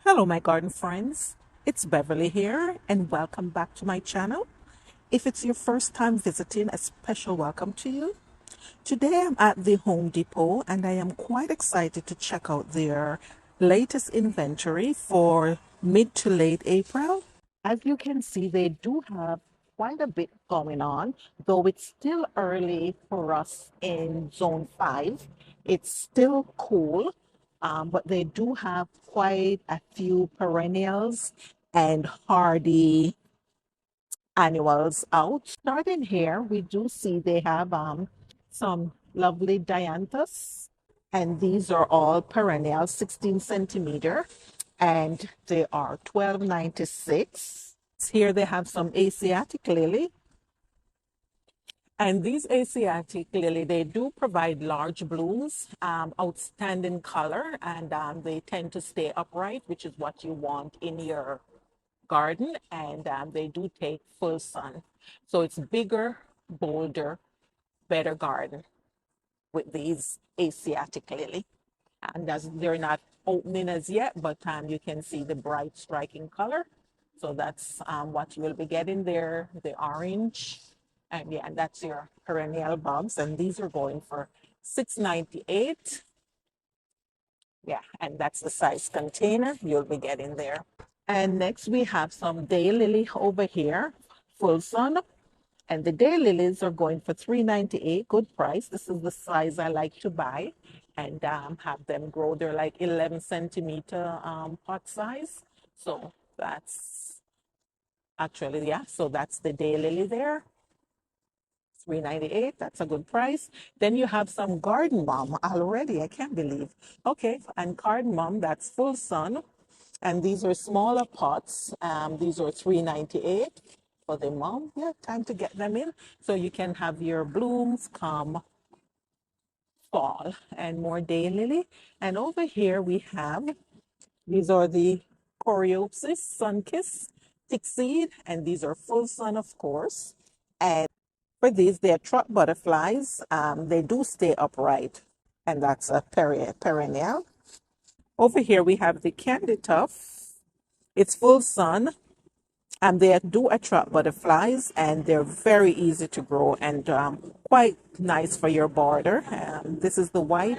Hello, my garden friends. It's Beverly here, and welcome back to my channel. If it's your first time visiting, a special welcome to you. Today I'm at the Home Depot, and I am quite excited to check out their latest inventory for mid to late April. As you can see, they do have quite a bit going on, though it's still early for us in zone 5. It's still cool, but they do have quite a few perennials and hardy annuals out. Starting here, we do see they have some lovely dianthus, and these are all perennials, 16 centimeter, and they are 12.96. Here they have some Asiatic lily, and these Asiatic lily, they do provide large blooms, outstanding color, and they tend to stay upright, which is what you want in your garden, and they do take full sun. So it's bigger, bolder, better garden with these Asiatic lily. And as they're not opening as yet, but you can see the bright striking color. So that's what you will be getting there, the orange. And yeah, and that's your perennial bulbs. And these are going for $6.98. Yeah, and that's the size container you'll be getting there. And next we have some daylily over here, full sun. And the daylilies are going for $3.98, good price. This is the size I like to buy and have them grow. They're like 11 centimeter pot size. So that's actually, yeah, so that's the daylily there. $3.98, that's a good price. Then you have some garden mom already, I can't believe. Okay, and garden mom, that's full sun. And these are smaller pots. These are $3.98 for the mom. Yeah, time to get them in. So you can have your blooms come fall and more daylily. And over here we have, these are the Coreopsis, Sunkiss, Tick Seed, and these are full sun, of course. And for these, they're truck butterflies. They do stay upright, and that's a perennial. Over here we have the Candy Tuff. It's full sun, and they do attract butterflies, and they're very easy to grow and quite nice for your border. This is the white.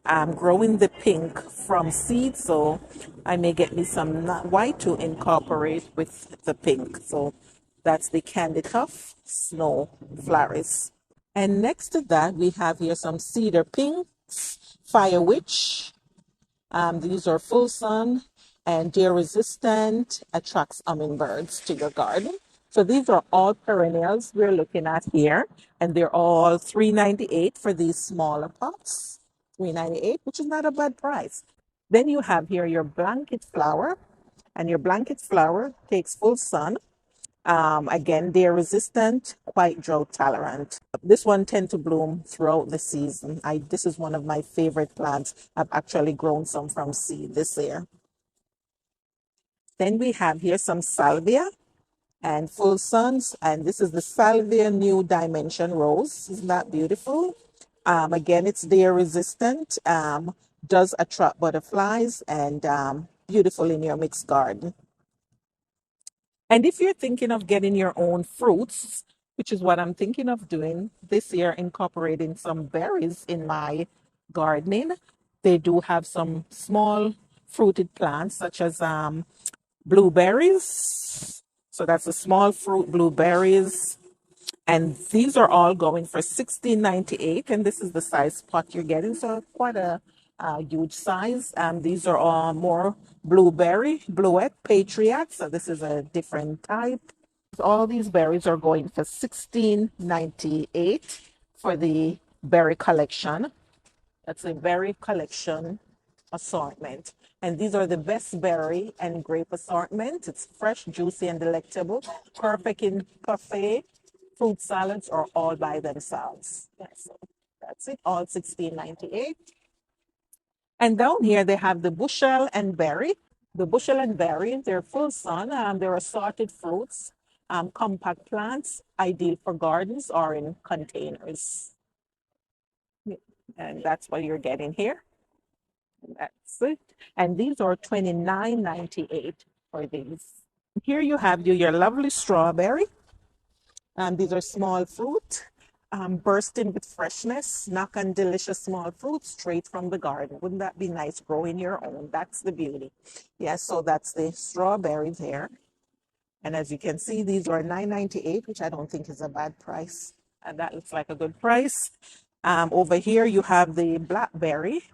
I'm growing the pink from seed, so I may get me some white to incorporate with the pink. So that's the Candy Tuff Snow Florist. And next to that, we have here some cedar pinks, Fire Witch. These are full sun and deer resistant, attracts hummingbirds to your garden. So these are all perennials we're looking at here, and they're all $3.98 for these smaller pots. $3.98, which is not a bad price. Then you have here your blanket flower, and your blanket flower takes full sun. Again, they're resistant, quite drought tolerant. This one tends to bloom throughout the season. This is one of my favorite plants. I've actually grown some from seed this year. Then we have here some salvia and full suns, and this is the salvia new dimension rose. Isn't that beautiful? Again, it's deer resistant, does attract butterflies, and beautiful in your mixed garden. And if you're thinking of getting your own fruits, which is what I'm thinking of doing this year, incorporating some berries in my gardening, they do have some small fruited plants such as blueberries. So that's a small fruit, blueberries. And these are all going for $16.98, and this is the size pot you're getting, so quite a huge size. These are all more blueberry, bluet, patriot, so this is a different type. All these berries are going for $16.98 for the berry collection. That's a berry collection assortment. And these are the best berry and grape assortment. It's fresh, juicy, and delectable. Perfect in buffet, fruit salads, or all by themselves. Yeah, so that's it, all $16.98. And down here, they have the bushel and berry. The bushel and berry, they're full sun. They're assorted fruits, compact plants, ideal for gardens or in containers. And that's what you're getting here. That's it. And these are 29.98 for these. Here you have your lovely strawberry. These are small fruit, bursting with freshness, knock on delicious small fruit straight from the garden. Wouldn't that be nice growing your own? That's the beauty. Yes, so that's the strawberry there. And as you can see, these are 9.98, which I don't think is a bad price. And that looks like a good price. Over here, you have the blackberry.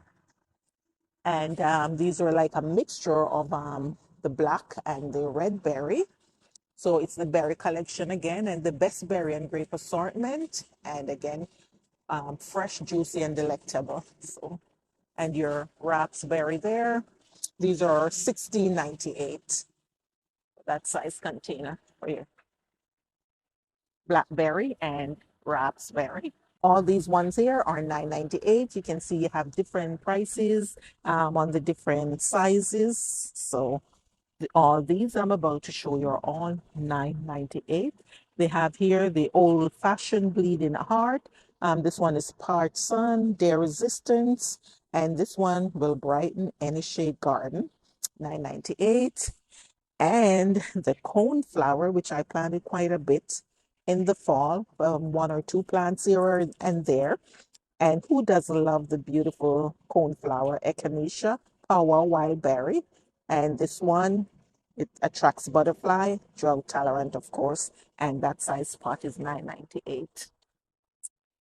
And these are like a mixture of the black and the red berry. So it's the berry collection again, and the best berry and grape assortment. And again, fresh, juicy, and delectable. So, and your raspberry there. These are 16.98. That size container for your blackberry and raspberry. All these ones here are 9.98. You can see you have different prices on the different sizes. So all these I'm about to show you are all 9.98. They have here the old fashioned bleeding heart. This one is part sun, dare resistance, and this one will brighten any shade garden. 9.98. And the cone flower, which I planted quite a bit in the fall, one or two plants here and there. And who doesn't love the beautiful coneflower, echinacea, power wild berry? And this one, it attracts butterfly, drought tolerant, of course, and that size pot is 9.98.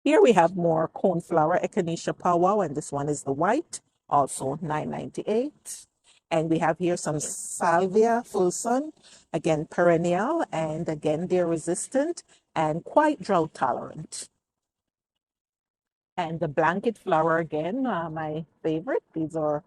Here we have more coneflower, echinacea powwow, and this one is the white, also 9.98. And we have here some salvia full sun, again perennial, and again they're resistant and quite drought tolerant. And the blanket flower again, my favorite. These are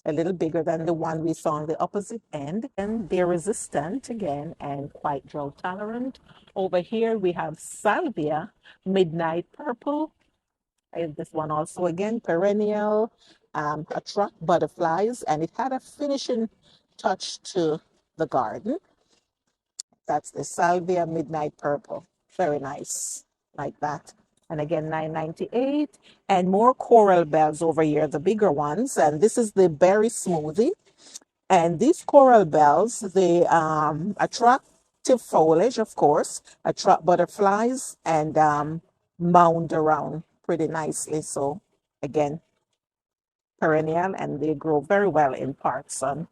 a little bigger than the one we saw on the opposite end. And they're resistant again and quite drought tolerant. Over here we have salvia, midnight purple. And this one also again, perennial, attract butterflies. And it had a finishing touch to the garden. That's the salvia midnight purple. Very nice, like that. And again, 9.98. And more coral bells over here, the bigger ones. And this is the berry smoothie. And these coral bells, they attractive foliage, of course, attract butterflies and mound around pretty nicely. So again, perennial, and they grow very well in part sun.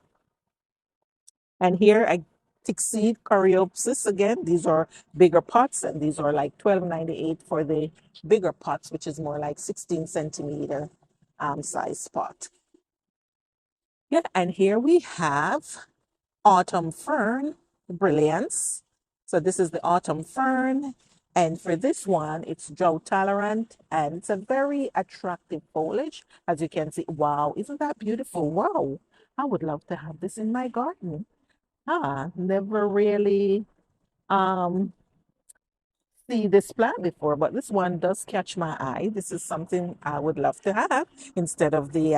And here I tick seed coreopsis again. These are bigger pots, and these are like 12.98 for the bigger pots, which is more like 16 centimeter size pot. Yeah, and here we have autumn fern brilliance. So this is the autumn fern. And for this one, it's drought tolerant and it's a very attractive foliage. As you can see, wow, isn't that beautiful? Wow, I would love to have this in my garden. Never really um see this plant before, but this one does catch my eye. This is something I would love to have instead of the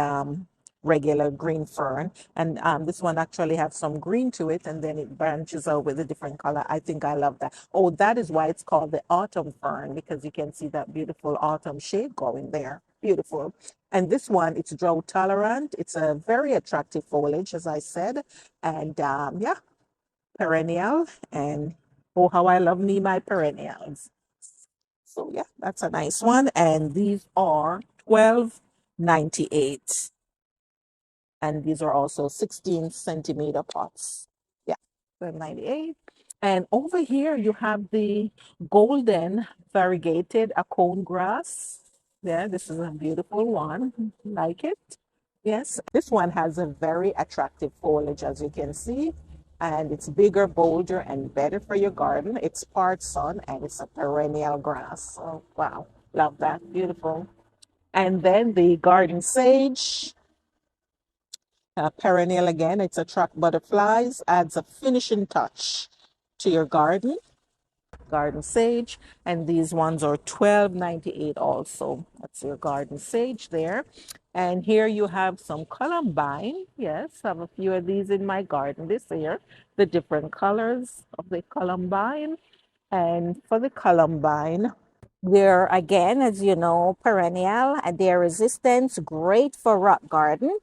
regular green fern. And this one actually has some green to it, and then it branches out with a different color. I think I love that. Oh, that is why it's called the autumn fern, because you can see that beautiful autumn shade going there. Beautiful. And this one, it's drought tolerant. It's a very attractive foliage, as I said. And yeah, perennial. And oh, how I love me my perennials. So yeah, that's a nice one. And these are 12.98. And these are also 16 centimeter pots. Yeah, 12.98. And over here you have the golden variegated acone grass. Yeah, this is a beautiful one. Like it. Yes, this one has a very attractive foliage, as you can see, and it's bigger, bolder, and better for your garden. It's part sun and it's a perennial grass. Oh, wow, love that. Beautiful. And then the garden sage, perennial again, it's attract butterflies, adds a finishing touch to your garden. Garden sage, and these ones are 12.98 also. That's your garden sage there. And here you have some columbine. Yes, I have a few of these in my garden this year. The different colors of the columbine. And for the columbine, they're again, as you know, perennial and they're resistant, great for rock garden.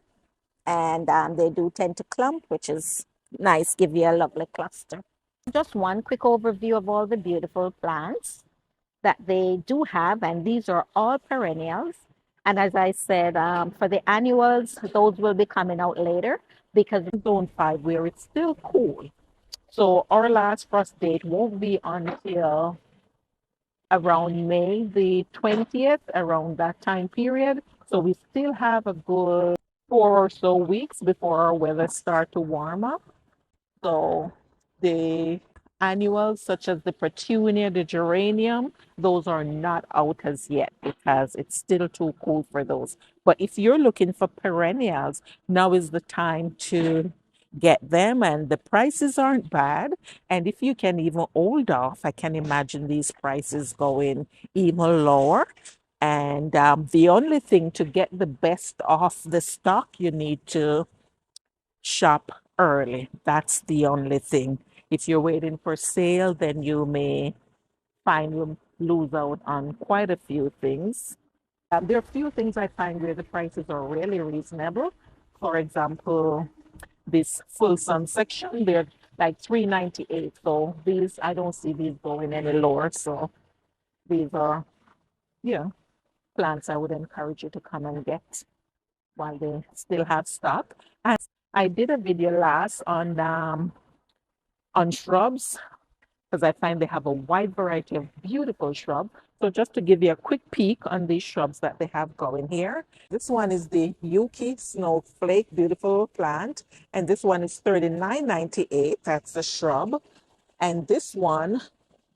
and they do tend to clump, which is nice, give you a lovely cluster. Just one quick overview of all the beautiful plants that they do have, and these are all perennials. And as I said, for the annuals, those will be coming out later because Zone 5 where it's still cool. So our last frost date won't be until around May the 20th, around that time period. So we still have a good 4 or so weeks before our weather start to warm up. So the annuals, such as the petunia, the geranium, those are not out as yet because it's still too cool for those. But if you're looking for perennials, now is the time to get them, and the prices aren't bad. And if you can even hold off, I can imagine these prices going even lower. And the only thing to get the best off the stock, you need to shop early. That's the only thing. If you're waiting for sale, then you may find you lose out on quite a few things. There are a few things I find where the prices are really reasonable. For example, this full sun section, they're like $3.98. So these, I don't see these going any lower. So these are, yeah, plants I would encourage you to come and get while they still have stock. And I did a video last on shrubs because I find they have a wide variety of beautiful shrubs. So just to give you a quick peek on these shrubs that they have going here. This one is the Yuki Snowflake, beautiful plant. And this one is $39.98. That's the shrub. And this one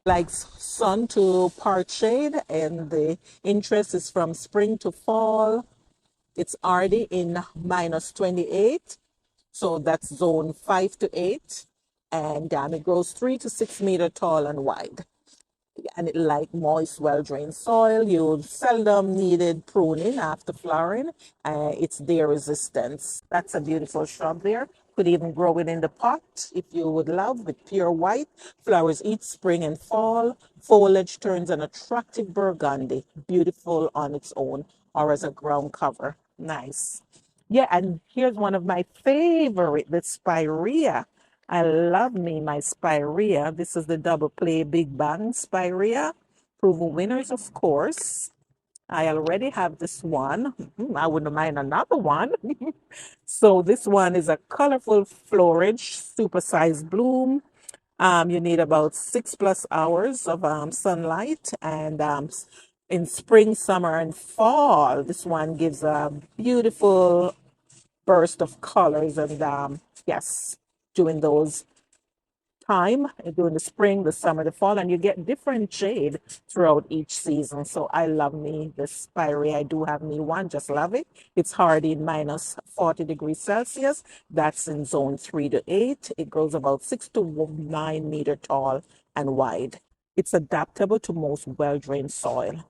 likes sun to part shade, and the interest is from spring to fall. It's already in -28. So that's zone 5 to 8. And it grows 3 to 6 meter tall and wide. And it like moist, well-drained soil. You seldom needed pruning after flowering. It's deer resistance. That's a beautiful shrub there. Could even grow it in the pot if you would love, with pure white. Flowers each spring and fall. Foliage turns an attractive burgundy. Beautiful on its own or as a ground cover. Nice. Yeah, and here's one of my favorite, the spirea. I love me my spirea. This is the double play Big Bang spirea. Proven winners, of course. I already have this one. I wouldn't mind another one. So this one is a colorful flourish, supersized bloom. You need about 6+ hours of sunlight, and in spring, summer, and fall, this one gives a beautiful burst of colors. And yes, during those time during the spring, the summer, the fall, and you get different shade throughout each season. So I love me the spirea. I do have me one, just love it. It's hardy in -40 degrees Celsius. That's in zone 3 to 8. It grows about 6 to 9 meter tall and wide. It's adaptable to most well-drained soil.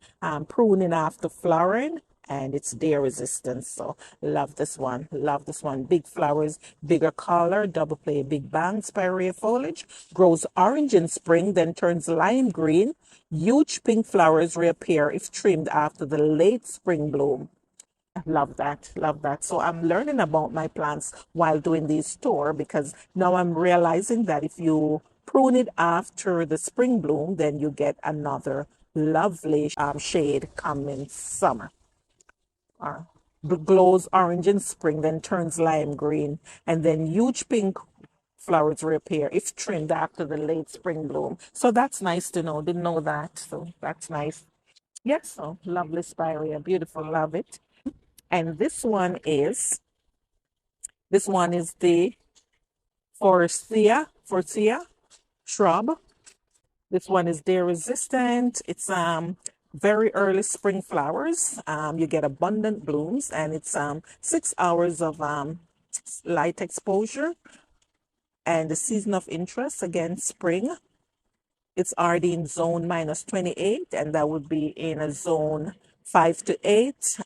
Pruning after flowering, and it's deer resistant. So love this one. Love this one. Big flowers, bigger color, double play Big Bang spirea foliage. Grows orange in spring, then turns lime green. Huge pink flowers reappear if trimmed after the late spring bloom. Love that. Love that. So I'm learning about my plants while doing these tour, because now I'm realizing that if you prune it after the spring bloom, then you get another lovely shade coming summer. Glows orange in spring, then turns lime green, and then huge pink flowers reappear if trimmed after the late spring bloom. So that's nice to know. Didn't know that. So that's nice. Yes, so lovely spirea. Beautiful. Love it. And this one is the Forsythia shrub. This one is deer resistant. It's very early spring flowers. You get abundant blooms, and it's 6 hours of light exposure. And the season of interest, again, spring. It's already in zone -28, and that would be in a zone 5 to 8.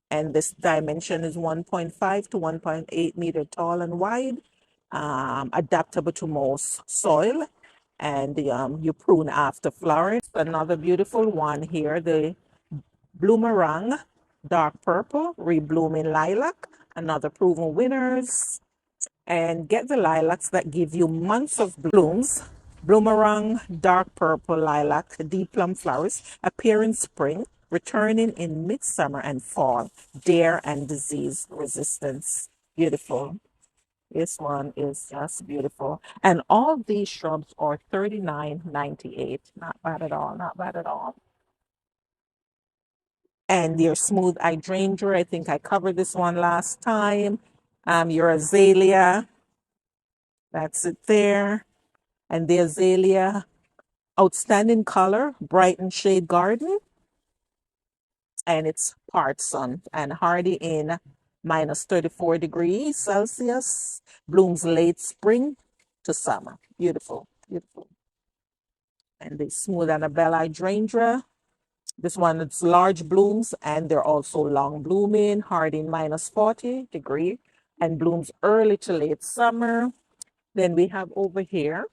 And this dimension is 1.5 to 1.8 meter tall and wide, adaptable to most soil. And you prune after flowering. Another beautiful one here, the bloomerang, dark purple, reblooming lilac. Another proven winners. And get the lilacs that give you months of blooms. Bloomerang, dark purple lilac, deep plum flowers appear in spring, returning in midsummer and fall. Dare and disease resistance. Beautiful. This one is just beautiful. And all these shrubs are $39.98. Not bad at all. Not bad at all. And your smooth hydrangea, I think I covered this one last time. Your azalea, that's it there. And the azalea, outstanding color, Brighton Shade Garden. And it's part sun and hardy in minus 34 degrees Celsius. Blooms late spring to summer. Beautiful, beautiful. And the smooth Annabella hydrangea. This one, it's large blooms and they're also long blooming, hardy in minus 40 degree and blooms early to late summer. Then we have over here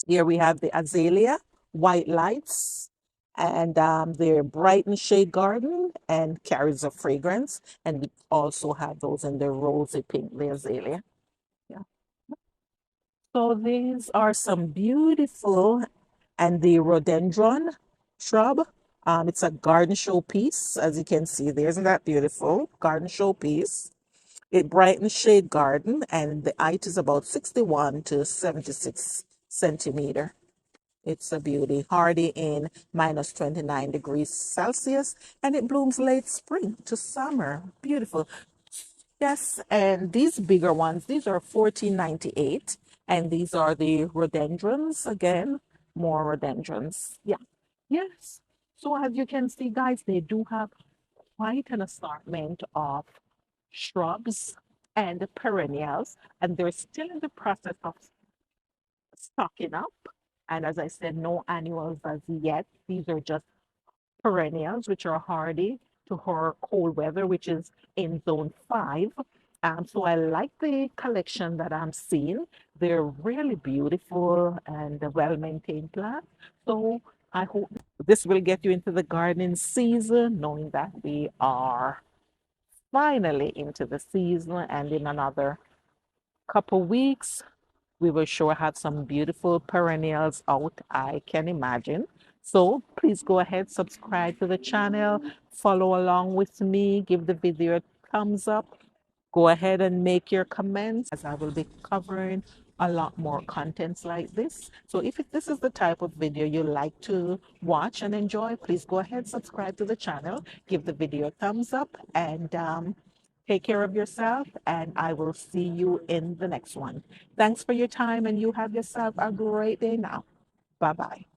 we have the azalea, white lights, and they're Brighton Shade Garden and carries a fragrance. And we also have those in the rosy pink, the azalea. Yeah. So these are some beautiful, and the rhododendron shrub. It's a garden showpiece, as you can see there. Isn't that beautiful? Garden showpiece. It brightens shade garden, and the height is about 61 to 76 centimeter. It's a beauty, hardy in minus 29 degrees Celsius, and it blooms late spring to summer. Beautiful. Yes, and these bigger ones, these are $14.98, and these are the rhododendrons. Again, more rhododendrons. Yeah. Yes. So as you can see, guys, they do have quite an assortment of shrubs and perennials, and they're still in the process of stocking up. And as I said, no annuals as yet. These are just perennials, which are hardy to her cold weather, which is in zone 5. So I like the collection that I'm seeing. They're really beautiful and well maintained plants. So I hope this will get you into the gardening season, knowing that we are finally into the season, and in another couple weeks we will sure have some beautiful perennials out, I can imagine. So please go ahead, subscribe to the channel, follow along with me, give the video a thumbs up. Go ahead and make your comments, as I will be covering a lot more contents like this. So if this is the type of video you like to watch and enjoy, please go ahead, subscribe to the channel, give the video a thumbs up, and take care of yourself, and I will see you in the next one. Thanks for your time, and you have yourself a great day now. Bye-bye.